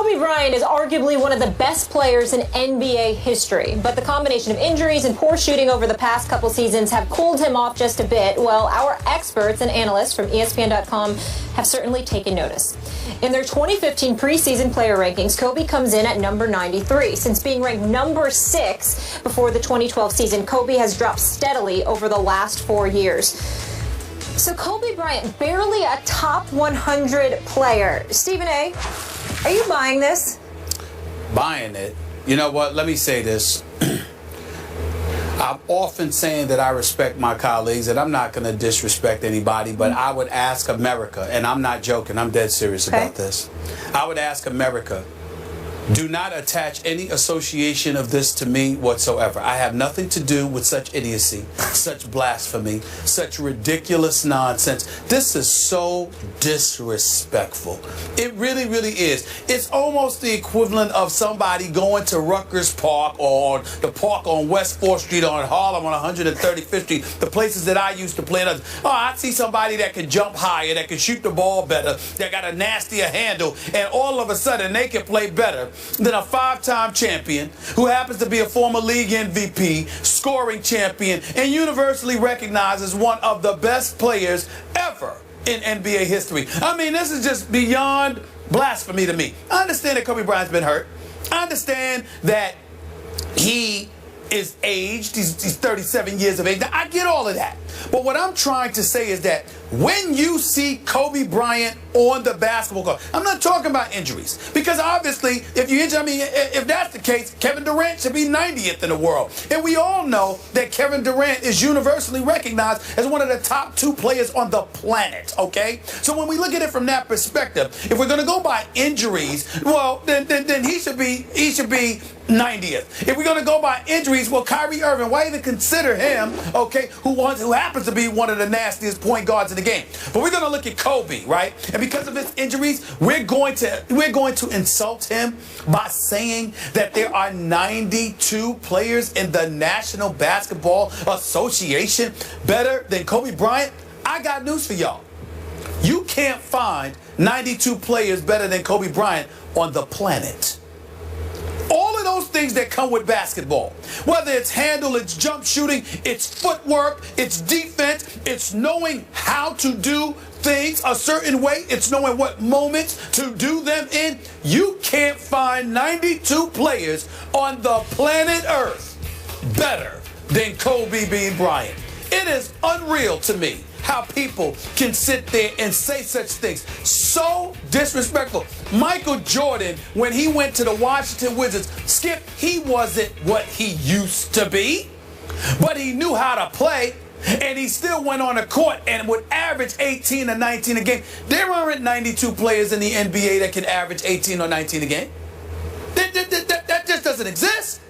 Kobe Bryant is arguably one of the best players in NBA history, but the combination of injuries and poor shooting over the past couple seasons have cooled him off just a bit. Well, our experts and analysts from ESPN.com have certainly taken notice. In their 2015 preseason player rankings, Kobe comes in at number 93. Since being ranked number 6 before the 2012 season, Kobe has dropped steadily over the last 4 years. So Kobe Bryant, barely a top 100 player. Stephen A., are you buying this? Buying it? You know what? Let me say this. I'm often saying that I respect my colleagues, and I'm not going to disrespect anybody, but I would ask America, and I'm not joking, I'm dead serious about this. I would ask America, do not attach any association of this to me whatsoever. I have nothing to do with such idiocy, such blasphemy, such ridiculous nonsense. This is so disrespectful. It really, really is. It's almost the equivalent of somebody going to Rutgers Park or the park on West 4th Street or in Harlem on 135th Street, the places that I used to play in. Oh, I see somebody that can jump higher, that can shoot the ball better, that got a nastier handle, and all of a sudden they can play better than a 5-time champion who happens to be a former league MVP, scoring champion, and universally recognized as one of the best players ever in NBA history. I mean, this is just beyond blasphemy to me. I understand that Kobe Bryant's been hurt. I understand that he is aged. He's 37 years of age. Now, I get all of that. But what I'm trying to say is that when you see Kobe Bryant on the basketball court, I'm not talking about injuries. Because obviously, if you injure, I mean, if that's the case, Kevin Durant should be 90th in the world. And we all know that Kevin Durant is universally recognized as one of the top 2 players on the planet, okay? So when we look at it from that perspective, if we're going to go by injuries, well, then he should be 90th. If we're going to go by injuries, well, Kyrie Irving, why even consider him, okay, who happens to be one of the nastiest point guards in the game? But we're going to look at Kobe, right? And because of his injuries, we're going to insult him by saying that there are 92 players in the National Basketball Association better than Kobe Bryant. I got news for y'all. You can't find 92 players better than Kobe Bryant on the planet. All of those things that come with basketball, whether it's handle, it's jump shooting, it's footwork, it's defense, it's knowing how to do things a certain way, it's knowing what moments to do them in. You can't find 92 players on the planet Earth better than Kobe being Bryant. It is unreal to me how people can sit there and say such things. So disrespectful. Michael Jordan, when he went to the Washington Wizards, Skip, he wasn't what he used to be, but he knew how to play, and he still went on the court and would average 18 or 19 a game. There aren't 92 players in the NBA that can average 18 or 19 a game. That just doesn't exist.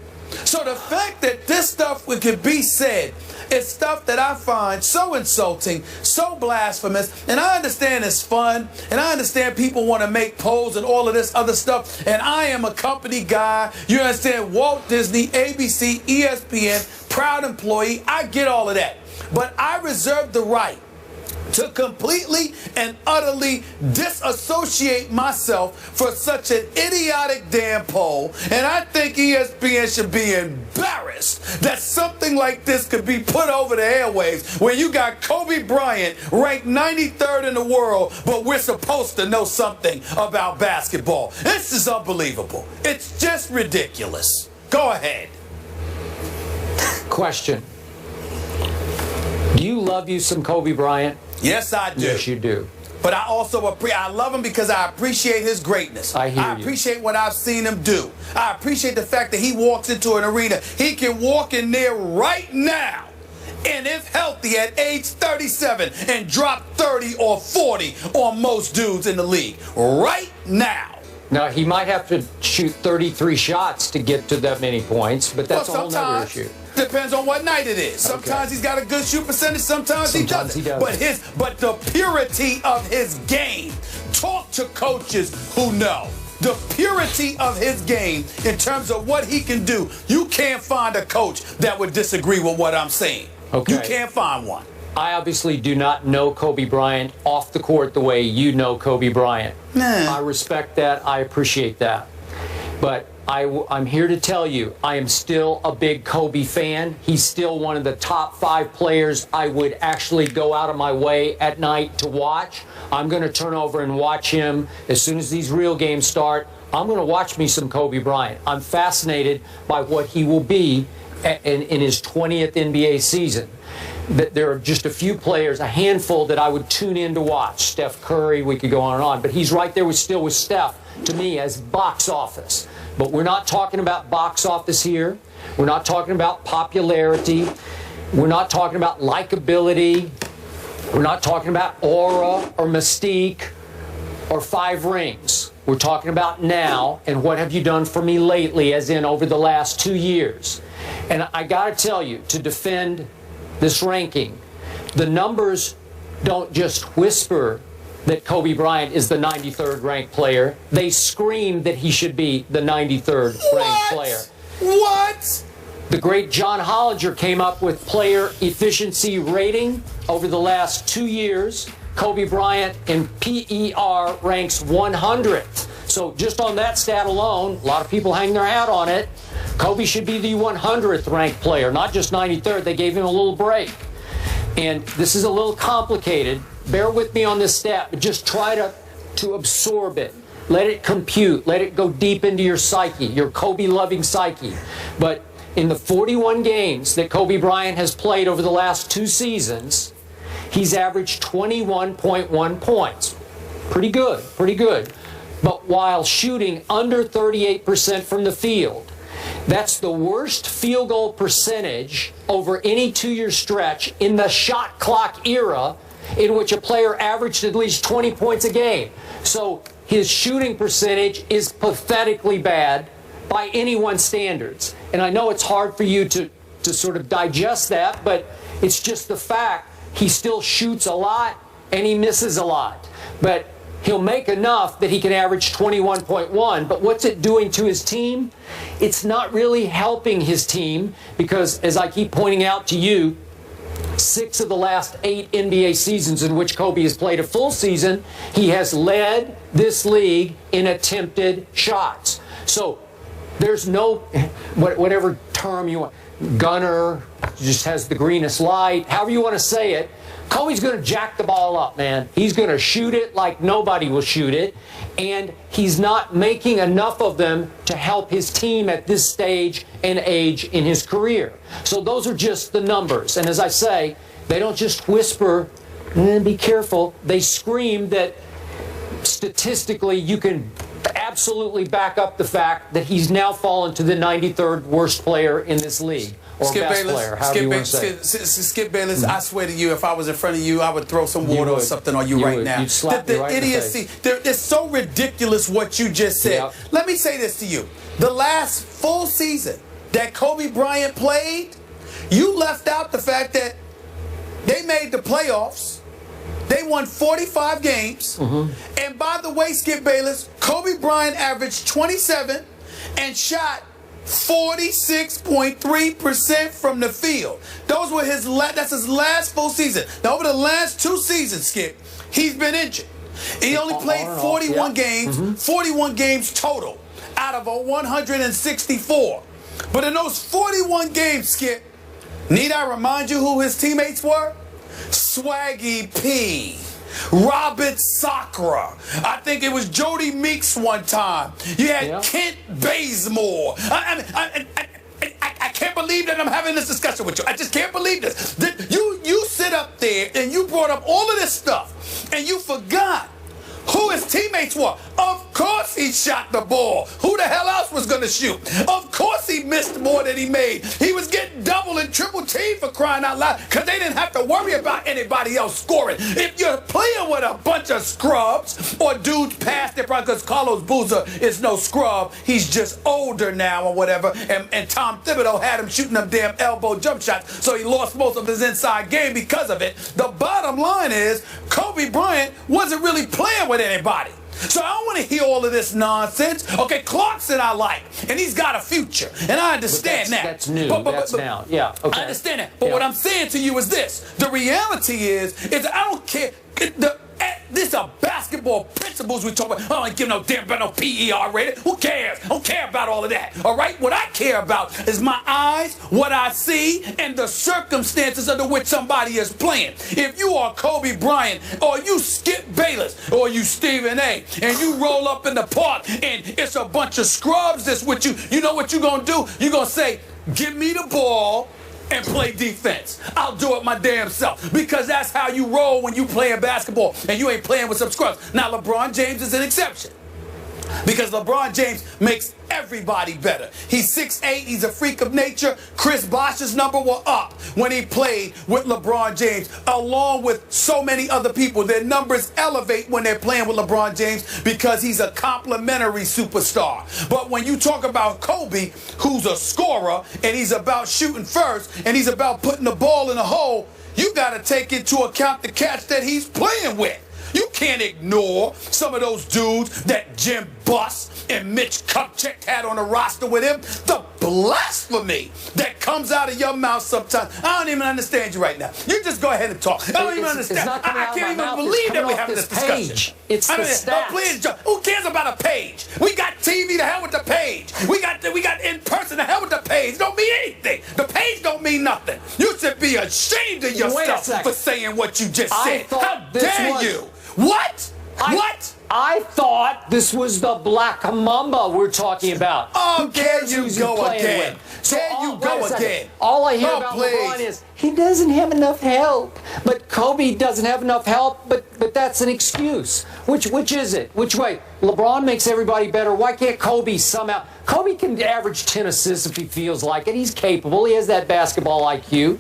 So the fact that this stuff could be said is stuff that I find so insulting, so blasphemous. And I understand it's fun, and I understand people want to make polls and all of this other stuff. And I am a company guy. You understand? Walt Disney, ABC, ESPN, proud employee. I get all of that. But I reserve the right to completely and utterly disassociate myself for such an idiotic damn poll. And I think ESPN should be embarrassed that something like this could be put over the airwaves when you got Kobe Bryant ranked 93rd in the world, but we're supposed to know something about basketball. This is unbelievable. It's just ridiculous. Go ahead. Question. Do you love you some Kobe Bryant? Yes, I do. Yes, you do. But I also I love him because I appreciate his greatness. I appreciate what I've seen him do. I appreciate the fact that he walks into an arena. He can walk in there right now, and if healthy at age 37, and drop 30 or 40 on most dudes in the league. Right now. Now, he might have to shoot 33 shots to get to that many points, but that's a whole other issue. Depends on what night it is. Sometimes he's got a good shoot percentage, sometimes he doesn't. But the purity of his game. Talk to coaches who know. The purity of his game in terms of what he can do. You can't find a coach that would disagree with what I'm saying. Okay. You can't find one. I obviously do not know Kobe Bryant off the court the way you know Kobe Bryant. I respect that. I appreciate that. But I'm here to tell you, I am still a big Kobe fan. He's still one of the top 5 players I would actually go out of my way at night to watch. I'm going to turn over and watch him as soon as these real games start. I'm going to watch me some Kobe Bryant. I'm fascinated by what he will be in his 20th NBA season. There are just a few players, a handful that I would tune in to watch. Steph Curry, we could go on and on. But he's right there still with Steph, to me, as box office. But we're not talking about box office here. We're not talking about popularity. We're not talking about likability. We're not talking about aura or mystique or 5 rings. We're talking about now and what have you done for me lately, as in over the last 2 years. And I got to tell you, to defend this ranking, the numbers don't just whisper that Kobe Bryant is the 93rd ranked player. They scream that he should be the 93rd ranked player. What? The great John Hollinger came up with player efficiency rating over the last 2 years. Kobe Bryant in PER ranks 100th. So just on that stat alone, a lot of people hang their hat on it. Kobe should be the 100th ranked player, not just 93rd. They gave him a little break. And this is a little complicated. Bear with me on this stat, but just try to absorb it. Let it compute. Let it go deep into your psyche, your Kobe-loving psyche. But in the 41 games that Kobe Bryant has played over the last 2 seasons, he's averaged 21.1 points. Pretty good, pretty good. But while shooting under 38% from the field, that's the worst field goal percentage over any 2-year stretch in the shot clock era in which a player averaged at least 20 points a game. So his shooting percentage is pathetically bad by anyone's standards. And I know it's hard for you to sort of digest that, but it's just the fact he still shoots a lot and he misses a lot. But he'll make enough that he can average 21.1. But what's it doing to his team? It's not really helping his team because, as I keep pointing out to you, 6 of the last 8 NBA seasons in which Kobe has played a full season, he has led this league in attempted shots. So there's no, whatever term you want, gunner, just has the greenest light, however you want to say it, Kobe's going to jack the ball up, man. He's going to shoot it like nobody will shoot it, and he's not making enough of them to help his team at this stage and age in his career. So those are just the numbers. And as I say, they don't just whisper, be careful. They scream that statistically you can absolutely back up the fact that he's now fallen to the 93rd worst player in this league. Or Skip best Bayless, player, however you want to say it. Skip Bayless, I swear to you, if I was in front of you, I would throw some water or something on you right now. You'd slap me right in the face. It's so ridiculous what you just said. Yep. Let me say this to you. The last full season that Kobe Bryant played, you left out the fact that they made the playoffs. They won 45 games. And by the way, Skip Bayless, Kobe Bryant averaged 27 and shot 46.3% from the field. Those were that's his last full season. Now, over the last 2 seasons, Skip, he's been injured. He only played 41 games, 41 games total out of a 164. But in those 41 games, Skip, need I remind you who his teammates were? Swaggy P, Robert Sacre. I think it was Jody Meeks one time. You had Kent Bazemore. I can't believe that I'm having this discussion with you. I just can't believe this. You sit up there and you brought up all of this stuff and you forgot who his teammates were. Of course he shot the ball. Who the hell else was going to shoot? Of course he missed more than he made. He was getting double and triple teamed, for crying out loud, because they didn't have to worry about anybody else scoring. If you're playing with a bunch of scrubs or dudes past it, because Carlos Boozer is no scrub, he's just older now or whatever, and Tom Thibodeau had him shooting them damn elbow jump shots, so he lost most of his inside game because of it. The bottom line is Kobe Bryant wasn't really playing with anybody. So I don't want to hear all of this nonsense. Okay, Clarkson I like, and he's got a future, and I understand that. That's new. That's now. Yeah, okay. I understand that. But what I'm saying to you is this. The reality is I don't care. This are basketball principles we talk about. I don't give no damn about no PER rating. Who cares? I don't care about all of that. All right? What I care about is my eyes, what I see, and the circumstances under which somebody is playing. If you are Kobe Bryant, or you Skip Bayless, or you Stephen A., and you roll up in the park and it's a bunch of scrubs that's with you, you know what you're going to do? You're going to say, give me the ball and play defense. I'll do it my damn self, because that's how you roll when you playing basketball and you ain't playing with some scrubs. Now LeBron James is an exception, because LeBron James makes everybody better. He's 6'8", he's a freak of nature. Chris Bosh's number were up when he played with LeBron James, along with so many other people. Their numbers elevate when they're playing with LeBron James because he's a complimentary superstar. But when you talk about Kobe, who's a scorer, and he's about shooting first, and he's about putting the ball in the hole, you got to take into account the cats that he's playing with. You can't ignore some of those dudes that Jim Buss and Mitch Kupchak had on the roster with him. The blasphemy that comes out of your mouth sometimes. I don't even understand you right now. You just go ahead and talk. I don't even understand. I can't even believe that we're having this discussion. It's the stats. Who cares about a page? We got TV, the hell with the page. We got in person, the hell with the page. It don't mean anything. The page don't mean nothing. You should be ashamed of yourself for saying what you just said. How dare you? What? I thought this was the Black Mamba we're talking about. Oh, there you go again. There you go again. All I hear about LeBron is he doesn't have enough help. But Kobe doesn't have enough help, but that's an excuse. Which is it? Which way? LeBron makes everybody better. Why can't Kobe somehow? Kobe can average 10 assists if he feels like it. He's capable. He has that basketball IQ.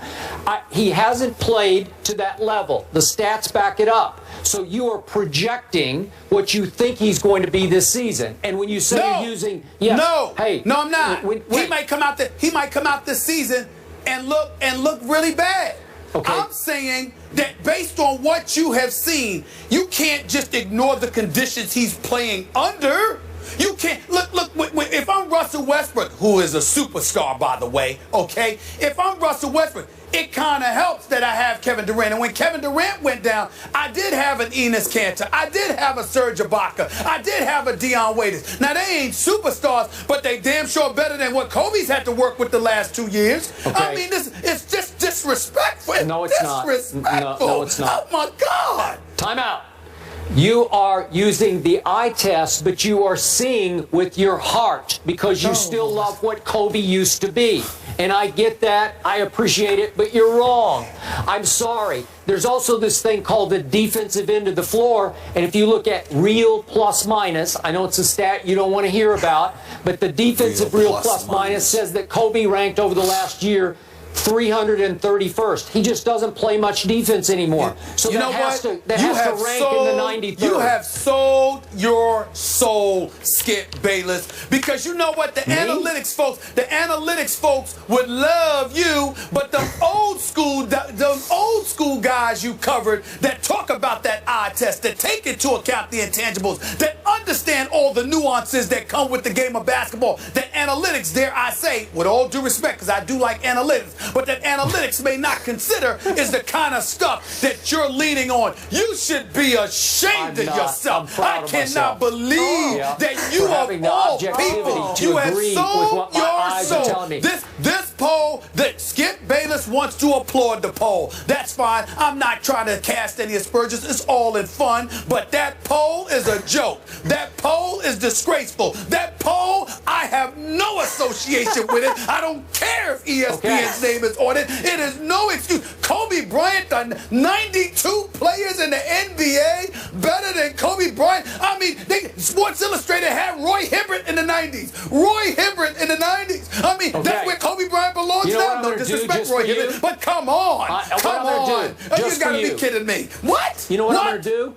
He hasn't played to that level. The stats back it up. So you are projecting what you think he's going to be this season. And when you say you're using, no, I'm not. He might come out this season and look really bad. Okay. I'm saying that based on what you have seen, you can't just ignore the conditions he's playing under. You can't look. If I'm Russell Westbrook, who is a superstar, by the way, okay? If I'm Russell Westbrook, it kind of helps that I have Kevin Durant. And when Kevin Durant went down, I did have an Enes Kanter. I did have a Serge Ibaka. I did have a Dion Waiters. Now, they ain't superstars, but they damn sure better than what Kobe's had to work with the last 2 years. Okay. I mean, it's just disrespectful. No, it's not. Disrespectful. No, it's not. Oh, my God. Time out. You are using the eye test, but you are seeing with your heart because you still love what Kobe used to be. And I get that. I appreciate it, but you're wrong. I'm sorry. There's also this thing called the defensive end of the floor. And if you look at real plus minus, I know it's a stat you don't want to hear about, but the defensive real plus minus says that Kobe ranked over the last year 331st. He just doesn't play much defense anymore. So that has to rank in the 93rd. You have sold your soul, Skip Bayless, because you know what? The analytics folks would love you, but the old school guys you covered that talk about that eye test, that take into account the intangibles, that understand all the nuances that come with the game of basketball, that analytics, dare I say, with all due respect, because I do like analytics, but that analytics may not consider is the kind of stuff that you're leaning on. You should be ashamed of yourself. I cannot believe that you of all people, you have sold your soul. This poll, that Skip Bayless wants to applaud the poll. That's fine. I'm not trying to cast any aspersions. It's all in fun. But that poll is a joke. That poll is disgraceful. That poll, I have no association with it. I don't care if ESPN's name is on it. It is no excuse. Kobe Bryant done 92 players in the NBA better than Kobe Bryant. I mean, Sports Illustrated had Roy Hibbert in the 90s. Roy Hibbert in the 90s. I mean, that's where Kobe Bryant belongs now. No disrespect, Roy Hibbert, but come on. Come on. You gotta be kidding me. What? You know what I'm going to do?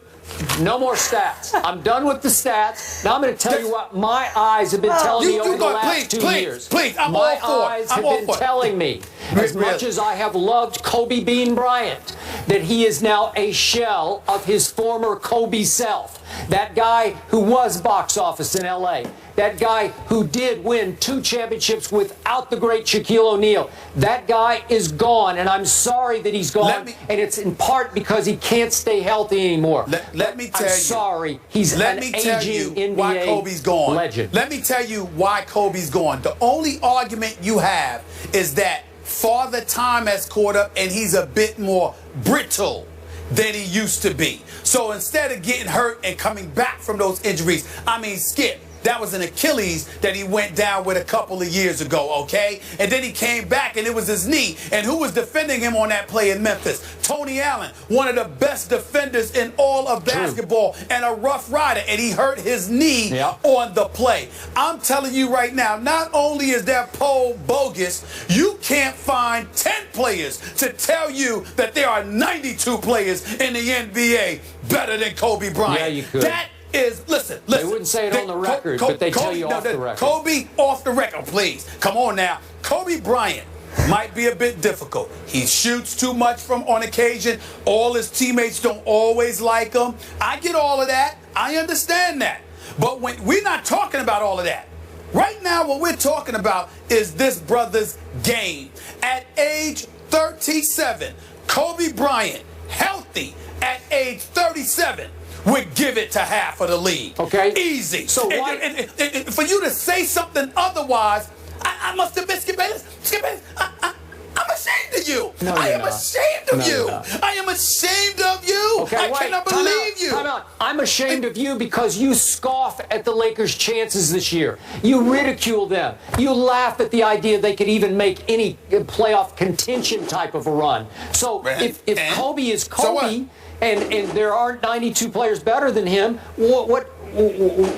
No more stats. I'm done with the stats. Now I'm going to tell you what my eyes have been telling me over the last 2 years. Please, I'm my all for it. My eyes have been telling me, as much as I have loved Kobe Bean Bryant, that he is now a shell of his former Kobe self. That guy who was box office in L.A., that guy who did win 2 championships without the great Shaquille O'Neal, that guy is gone, and I'm sorry that he's gone, and it's in part because he can't stay healthy anymore. Let me tell you. I'm sorry. He's an aging NBA why Kobe's gone. legend. Let me tell you why Kobe's gone. The only argument you have is that Father Time has caught up, and he's a bit more brittle than he used to be. So instead of getting hurt and coming back from those injuries, I mean, Skip, that was an Achilles that he went down with a couple of years ago, okay? And then he came back and it was his knee. And who was defending him on that play in Memphis? Tony Allen, one of the best defenders in all of basketball and a rough rider. And he hurt his knee on the play. I'm telling you right now, not only is that poll bogus, you can't find 10 players to tell you that there are 92 players in the NBA better than Kobe Bryant. Yeah, you could. That is, listen. They wouldn't say it on the record, but they tell you off the record. Kobe off the record, please. Come on now. Kobe Bryant might be a bit difficult. He shoots too much from on occasion. All his teammates don't always like him. I get all of that. I understand that. But when we're not talking about all of that. Right now, what we're talking about is this brother's game. At age 37, Kobe Bryant, healthy at age 37, would give it to half of the league. Okay. Easy. So and for you to say something otherwise, I must have been Skip Bayless. Skip Bayless, I'm ashamed of you. No, I am ashamed of you. I am ashamed of you. Okay, I cannot believe you. Time out. I'm ashamed of you because you scoff at the Lakers' chances this year. You ridicule them. You laugh at the idea they could even make any playoff contention type of a run. So if Kobe is Kobe, and there aren't 92 players better than him, what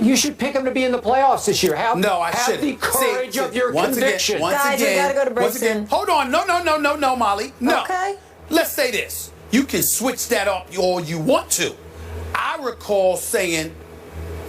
you should pick him to be in the playoffs this year. Have the courage of your conviction. Guys, we gotta go to break. Hold on. No, Molly. No. Okay. Let's say this. You can switch that up all you want to. I recall saying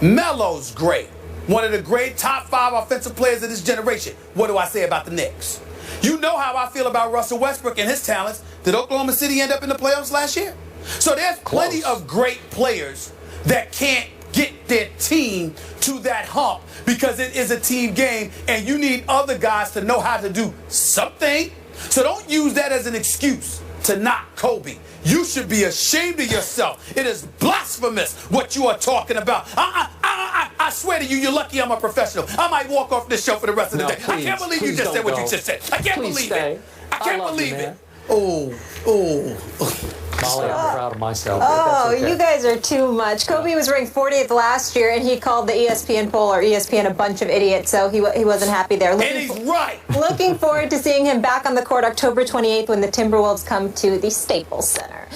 Melo's great. One of the great top 5 offensive players of this generation. What do I say about the Knicks? You know how I feel about Russell Westbrook and his talents. Did Oklahoma City end up in the playoffs last year? So there's plenty of great players that can't get their team to that hump because it is a team game and you need other guys to know how to do something. So don't use that as an excuse to knock Kobe. You should be ashamed of yourself. It is blasphemous what you are talking about. I swear to you, you're lucky I'm a professional. I might walk off this show for the rest of the day. I can't believe you just said what you just said. I can't believe it. I can't believe it. Molly, I'm proud of myself. Oh, you guys are too much. Kobe was ranked 40th last year, and he called the ESPN poll or ESPN a bunch of idiots, so he wasn't happy there. And he's right. Looking forward to seeing him back on the court October 28th when the Timberwolves come to the Staples Center.